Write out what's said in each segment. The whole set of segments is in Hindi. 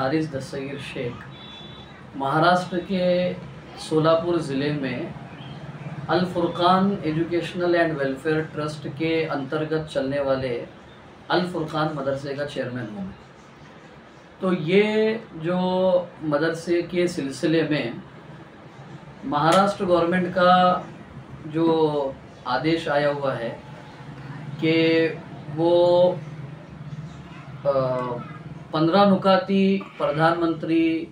हारिस दस्तगीर शेख महाराष्ट्र के सोलापुर ज़िले में Al Furqan educational and welfare trust के अंतर्गत चलने वाले अल फुरकान मदरसे का चेयरमैन हूँ। तो ये जो मदरसे के सिलसिले में महाराष्ट्र गवर्नमेंट का जो आदेश आया हुआ है कि वो 15 नुकाती प्रधानमंत्री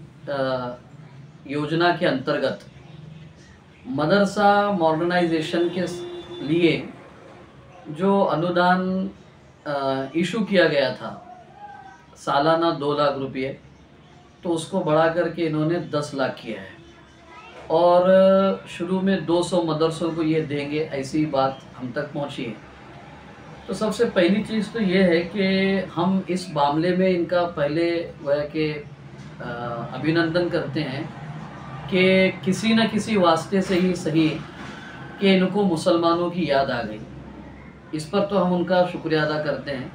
योजना के अंतर्गत मदरसा मॉडर्नाइजेशन के लिए जो अनुदान इशू किया गया था सालाना 2 लाख रुपये, तो उसको बढ़ा करके इन्होंने 10 लाख किया है और शुरू में 200 मदरसों को ये देंगे, ऐसी बात हम तक पहुंची है। तो सबसे पहली चीज़ तो ये है कि हम इस मामले में इनका पहले वह कि अभिनंदन करते हैं कि किसी न किसी वास्ते से ही सही कि इनको मुसलमानों की याद आ गई। इस पर तो हम उनका शुक्रिया अदा करते हैं।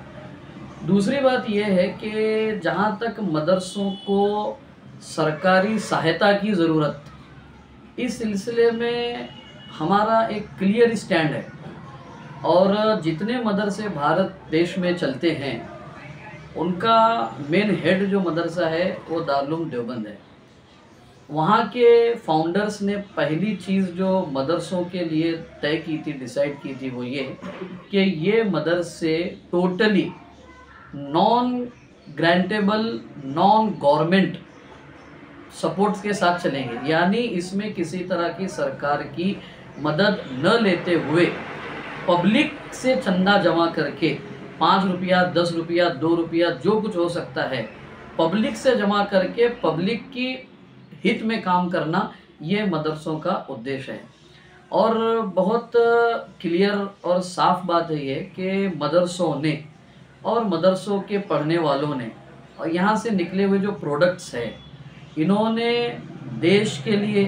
दूसरी बात यह है कि जहाँ तक मदरसों को सरकारी सहायता की ज़रूरत, इस सिलसिले में हमारा एक क्लियर स्टैंड है और जितने मदरसे भारत देश में चलते हैं उनका मेन हेड जो मदरसा है वो दारुल देवबंद है। वहाँ के फाउंडर्स ने पहली चीज़ जो मदरसों के लिए तय की थी, डिसाइड की थी, वो ये कि ये मदरसे totally non grantable non government supports के साथ चलेंगे, यानी इसमें किसी तरह की सरकार की मदद न लेते हुए पब्लिक से चंदा जमा करके 5 रुपया 10 रुपया 2 रुपया जो कुछ हो सकता है पब्लिक से जमा करके पब्लिक की हित में काम करना, ये मदरसों का उद्देश्य है। और बहुत क्लियर और साफ बात है ये कि मदरसों ने और मदरसों के पढ़ने वालों ने और यहाँ से निकले हुए जो प्रोडक्ट्स हैं, इन्होंने देश के लिए,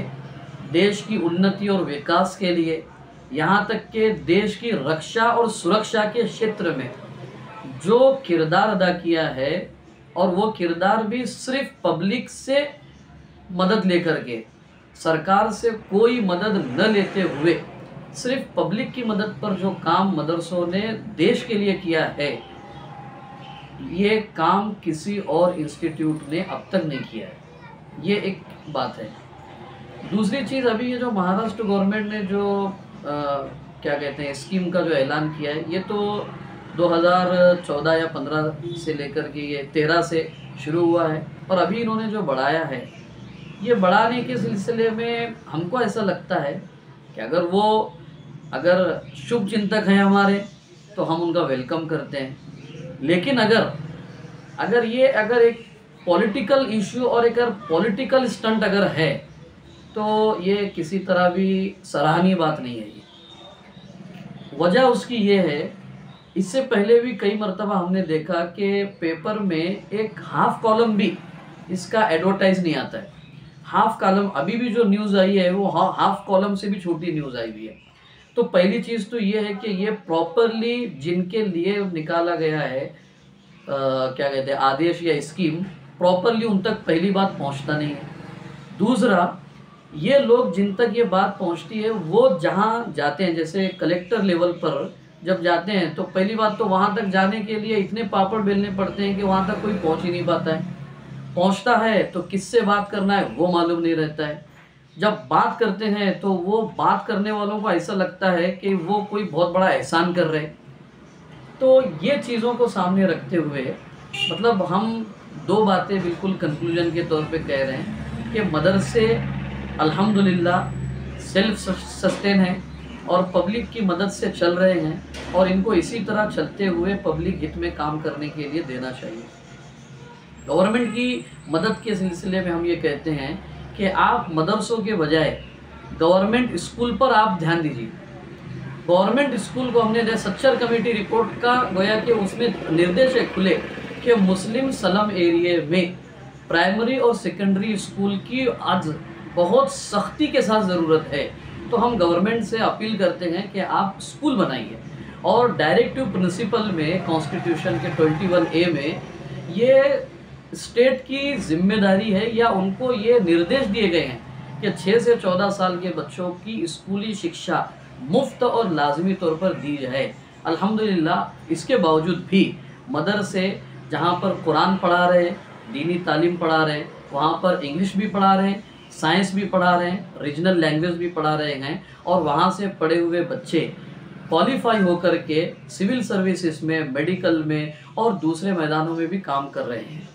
देश की उन्नति और विकास के लिए, यहाँ तक कि देश की रक्षा और सुरक्षा के क्षेत्र में जो किरदार अदा किया है, और वो किरदार भी सिर्फ पब्लिक से मदद लेकर के, सरकार से कोई मदद न लेते हुए सिर्फ पब्लिक की मदद पर जो काम मदरसों ने देश के लिए किया है, ये काम किसी और इंस्टीट्यूट ने अब तक नहीं किया है। ये एक बात है। दूसरी चीज़, अभी ये जो महाराष्ट्र गवर्नमेंट ने जो क्या कहते हैं स्कीम का जो ऐलान किया है, ये तो 2014 या 15 से लेकर के ये 13 से शुरू हुआ है और अभी इन्होंने जो बढ़ाया है, ये बढ़ाने के सिलसिले में हमको ऐसा लगता है कि अगर शुभ चिंतक हैं हमारे तो हम उनका वेलकम करते हैं, लेकिन अगर एक पॉलिटिकल इशू और एक पॉलिटिकल स्टंट अगर है तो ये किसी तरह भी सराहनीय बात नहीं है। ये वजह उसकी ये है, इससे पहले भी कई मरतबा हमने देखा कि पेपर में एक हाफ कॉलम भी इसका एडवर्टाइज नहीं आता है। हाफ कॉलम अभी भी जो न्यूज़ आई है वो हाफ कॉलम से भी छोटी न्यूज़ आई हुई है। तो पहली चीज़ तो ये है कि ये प्रॉपरली जिनके लिए निकाला गया है क्या कहते हैं आदेश या स्कीम, प्रॉपरली उन तक पहली बात पहुंचता नहीं है। दूसरा, ये लोग जिन तक ये बात पहुंचती है वो जहां जाते हैं, जैसे कलेक्टर लेवल पर जब जाते हैं तो पहली बात तो वहां तक जाने के लिए इतने पापड़ बेलने पड़ते हैं कि वहां तक कोई पहुंच ही नहीं पाता है। पहुंचता है तो किससे बात करना है वो मालूम नहीं रहता है। जब बात करते हैं तो वो बात करने वालों को ऐसा लगता है कि वो कोई बहुत बड़ा एहसान कर रहे हैं। तो ये चीज़ों को सामने रखते हुए मतलब हम 2 बातें बिल्कुल कंक्लूजन के तौर पे कह रहे हैं कि मदरसे अल्हम्दुलिल्लाह सेल्फ सस्टेन है और पब्लिक की मदद से चल रहे हैं और इनको इसी तरह चलते हुए पब्लिक हित में काम करने के लिए देना चाहिए। गवर्नमेंट की मदद के सिलसिले में हम ये कहते हैं कि आप मदरसों के बजाय गवर्नमेंट स्कूल पर आप ध्यान दीजिए। गवर्नमेंट स्कूल को हमने सच्चर कमेटी रिपोर्ट का गोया कि उसमें निर्देश खुले कि मुस्लिम स्लम एरिया में प्राइमरी और सेकेंडरी स्कूल की आज बहुत सख्ती के साथ ज़रूरत है। तो हम गवर्नमेंट से अपील करते हैं कि आप स्कूल बनाइए और डायरेक्टिव प्रिंसिपल में कॉन्स्टिट्यूशन के 21A में ये स्टेट की जिम्मेदारी है या उनको ये निर्देश दिए गए हैं कि 6 से 14 साल के बच्चों की स्कूली शिक्षा मुफ्त और लाजमी तौर पर दी जाए। अल्हम्दुलिल्लाह इसके बावजूद भी मदरसे जहाँ पर कुरान पढ़ा रहे, दीनी तालीम पढ़ा रहे, वहाँ पर इंग्लिश भी पढ़ा रहे हैं, साइंस भी पढ़ा रहे हैं, रीजनल लैंग्वेज भी पढ़ा रहे हैं, और वहाँ से पढ़े हुए बच्चे क्वालिफाई होकर के सिविल सर्विसेज में, मेडिकल में और दूसरे मैदानों में भी काम कर रहे हैं।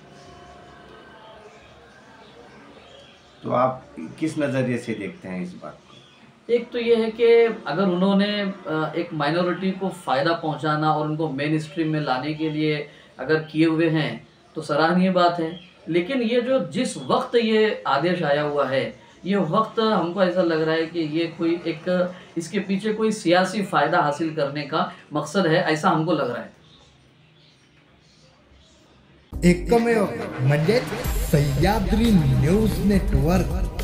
तो आप किस नज़रिए से देखते हैं इस बात को? एक तो ये है कि अगर उन्होंने एक माइनॉरिटी को फ़ायदा पहुंचाना और उनको मेन स्ट्रीम में लाने के लिए अगर किए हुए हैं तो सराहनीय बात है, लेकिन ये जो जिस वक्त ये आदेश आया हुआ है, ये वक्त हमको ऐसा लग रहा है कि ये कोई एक इसके पीछे कोई सियासी फ़ायदा हासिल करने का मकसद है, ऐसा हमको लग रहा है। एकमेव म्हणजे सह्याद्री न्यूज नेटवर्क।